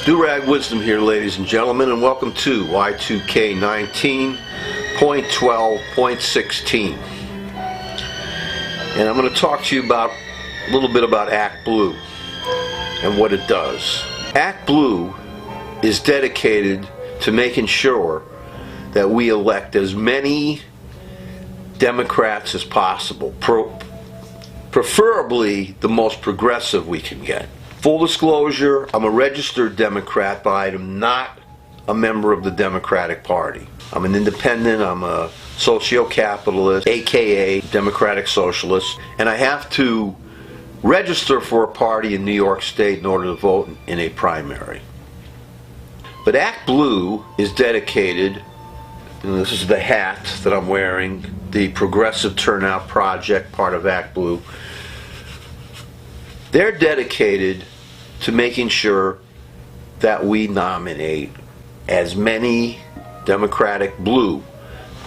Durag Wisdom here, ladies and gentlemen, and welcome to Y2K 19.12.16. And I'm going to talk to you about a little bit about Act Blue and what it does. Act Blue is dedicated to making sure that we elect as many Democrats as possible, preferably the most progressive we can get. Full disclosure, I'm a registered Democrat, but I am not a member of the Democratic Party. I'm an independent, I'm a Socio-Capitalist, aka Democratic Socialist, and I have to register for a party in New York State in order to vote in a primary. But Act Blue is dedicated, and this is the hat that I'm wearing, the Progressive Turnout Project, part of Act Blue. They're dedicated to making sure that we nominate as many Democratic blue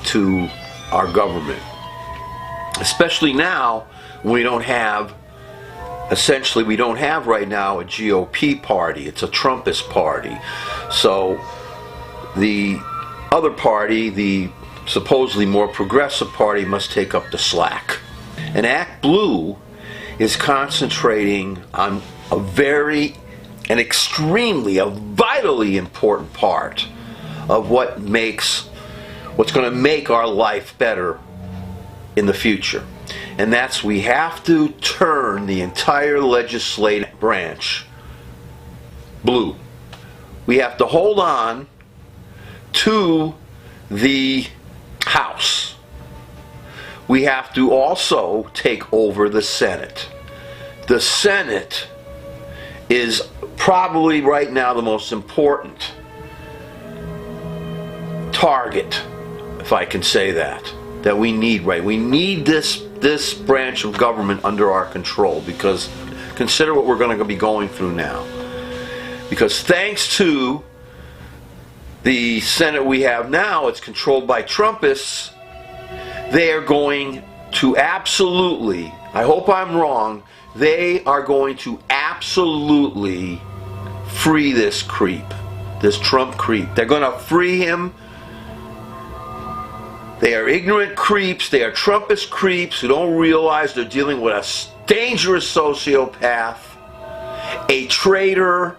to our government. Especially now, we don't have right now a GOP party. It's a Trumpist party. So the other party, the supposedly more progressive party, must take up the slack. And Act Blue is concentrating on a vitally important part of what's going to make our life better in the future. And that's, we have to turn the entire legislative branch blue. We have to hold on to the House. We have to also take over the Senate. The Senate is probably right now the most important target, if I can say that we need, right? We need this branch of government under our control, because consider what we're going to be going through now. Because thanks to the Senate we have now, it's controlled by Trumpists. They are going to absolutely, I hope I'm wrong, they are going to absolutely free this creep, this Trump creep. They're going to free him. They are ignorant creeps. They are Trumpist creeps who don't realize they're dealing with a dangerous sociopath, a traitor,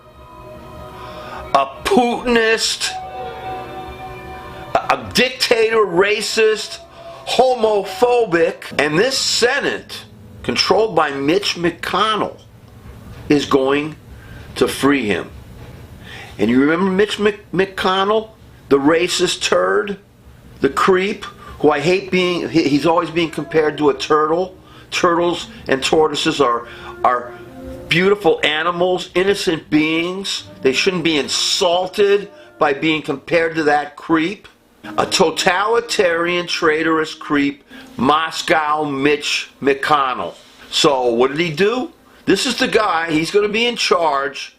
a Putinist, a dictator, racist, homophobic. And this Senate, controlled by Mitch McConnell, is going to free him. And you remember Mitch McConnell, the racist turd, the creep, who I hate being, he's always being compared to a turtle. Turtles and tortoises are beautiful animals, innocent beings. They shouldn't be insulted by being compared to that creep. A totalitarian, traitorous creep, Moscow Mitch McConnell. So what did he do? This is the guy, he's going to be in charge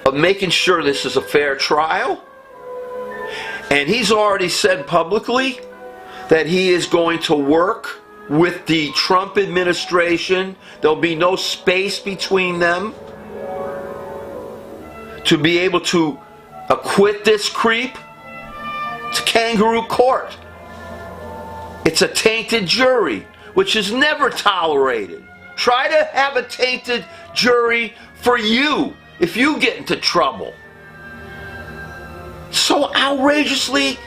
of making sure this is a fair trial. And he's already said publicly that he is going to work with the Trump administration. There'll be no space between them to be able to acquit this creep. It's a kangaroo court. It's a tainted jury, which is never tolerated. Try to have a tainted jury for you if you get into trouble. So outrageously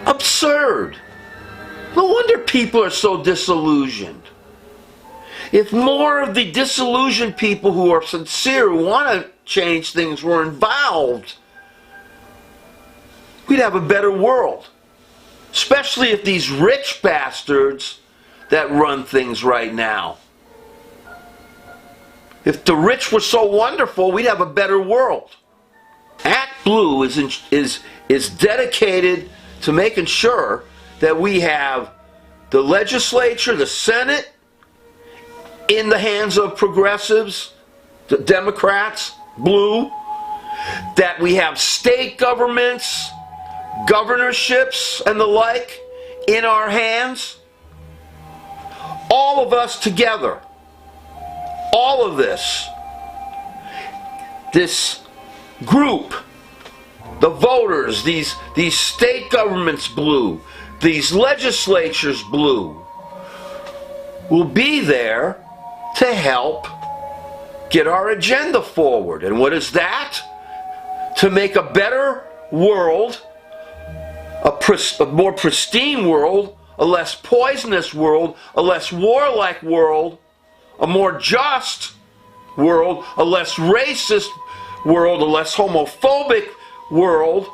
absurd. No wonder people are so disillusioned. If more of the disillusioned people who are sincere, who want to change things, were involved, we'd have a better world. Especially if these rich bastards that run things right now. If the rich were so wonderful, we'd have a better world. Act Blue is dedicated to making sure that we have the legislature, the Senate, in the hands of progressives, the Democrats, blue, that we have state governments, governorships, and the like in our hands. All of us together. All of this group, the voters, these state governments blue, these legislatures blue, will be there to help get our agenda forward. And what is that? To make a better world, a more pristine world, a less poisonous world, a less warlike world, a more just world, a less racist world, a less homophobic world,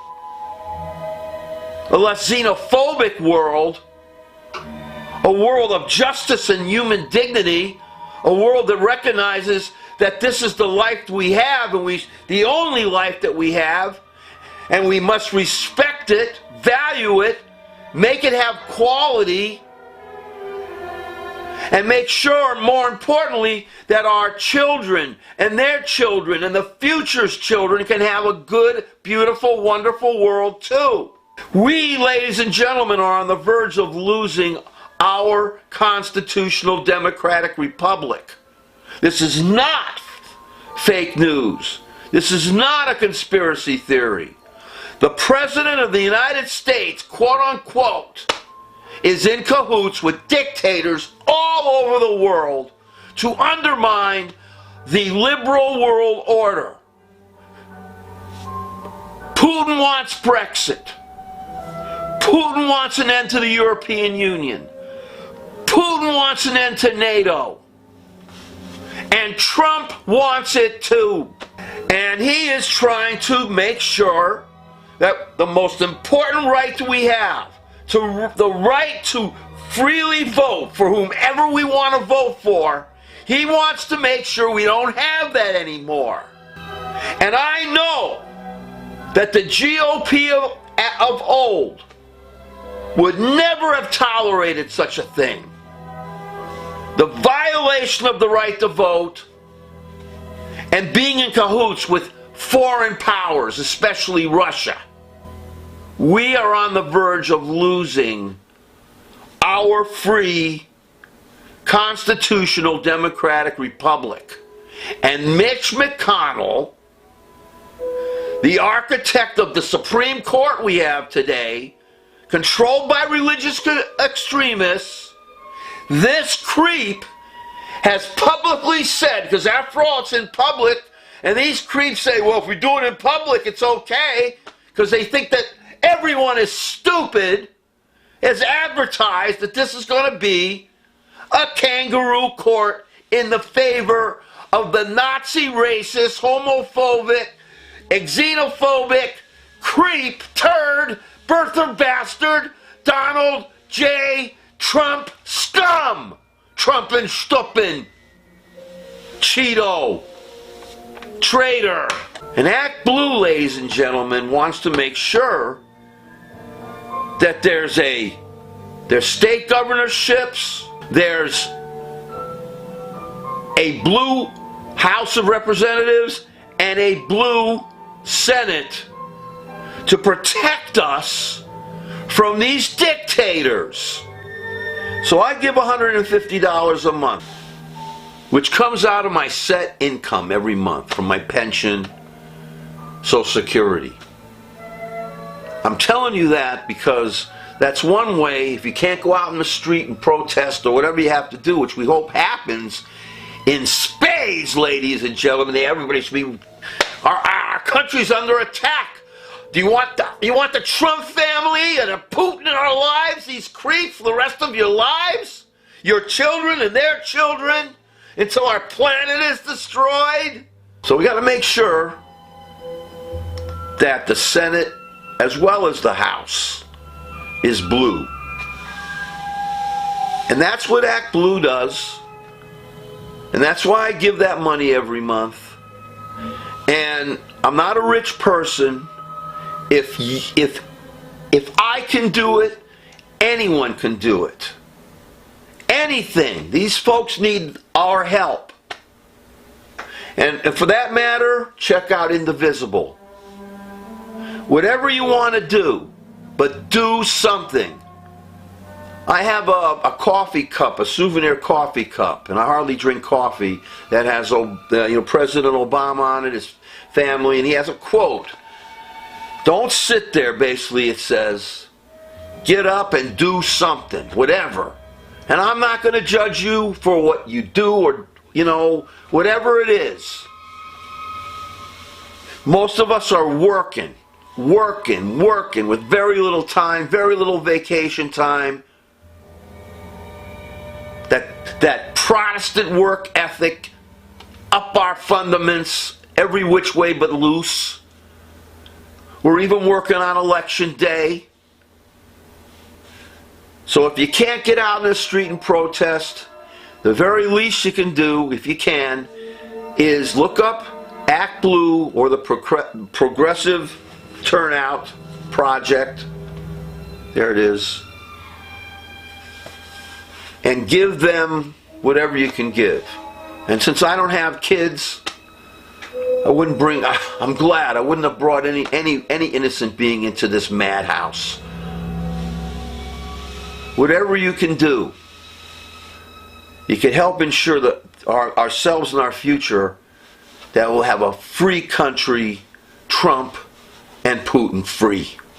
a less xenophobic world, a world of justice and human dignity, a world that recognizes that this is the life we have, and the only life that we have, and we must respect it, value it, make it have quality, and make sure, more importantly, that our children and their children and the future's children can have a good, beautiful, wonderful world too. We, ladies and gentlemen, are on the verge of losing our constitutional democratic republic. This is not fake news. This is not a conspiracy theory. The President of the United States, quote unquote, is in cahoots with dictators all over the world to undermine the liberal world order. Putin wants Brexit. Putin wants an end to the European Union. Putin wants an end to NATO. And Trump wants it too. And he is trying to make sure that the most important right we have, the right to freely vote for whomever we want to vote for, he wants to make sure we don't have that anymore. And I know that the GOP of old would never have tolerated such a thing. The violation of the right to vote and being in cahoots with foreign powers, especially Russia. We are on the verge of losing our free constitutional democratic republic. And Mitch McConnell, the architect of the Supreme Court we have today, controlled by religious extremists, this creep has publicly said, because after all it's in public, and these creeps say, well, if we do it in public it's okay, because they think that everyone is stupid, has advertised that this is going to be a kangaroo court in the favor of the Nazi, racist, homophobic, xenophobic, creep, turd, birther bastard, Donald J. Trump scum. Trumpin' Stuppin', Cheeto, traitor. And Act Blue, ladies and gentlemen, wants to make sure that there's state governorships, there's a blue House of Representatives and a blue Senate to protect us from these dictators. So I give $150 a month, which comes out of my set income every month from my pension, Social Security. I'm telling you that because that's one way, if you can't go out in the street and protest or whatever you have to do, which we hope happens in spades, ladies and gentlemen. Everybody should be, our country's under attack. Do you want the Trump family and a Putin in our lives, these creeps, for the rest of your lives? Your children and their children, until our planet is destroyed? So we got to make sure that the Senate, as well as the House, is blue. And that's what Act Blue does. And that's why I give that money every month. And I'm not a rich person. If I can do it, anyone can do it. Anything. These folks need our help. And for that matter, check out Indivisible. Whatever you want to do, but do something. I have a coffee cup, a souvenir coffee cup, and I hardly drink coffee, that has President Obama on it, his family, and he has a quote. Don't sit there, basically, it says. Get up and do something, whatever. And I'm not going to judge you for what you do or, whatever it is. Most of us are working with very little time, very little vacation time. That Protestant work ethic, up our fundaments, every which way but loose. We're even working on election day. So if you can't get out in the street and protest, the very least you can do, if you can, is look up Act Blue or the Progressive Turnout Project. There it is. And give them whatever you can give. And since I don't have kids, I'm glad I wouldn't have brought any innocent being into this madhouse. Whatever you can do, you can help ensure that ourselves and our future, that we'll have a free country, Trump and Putin free.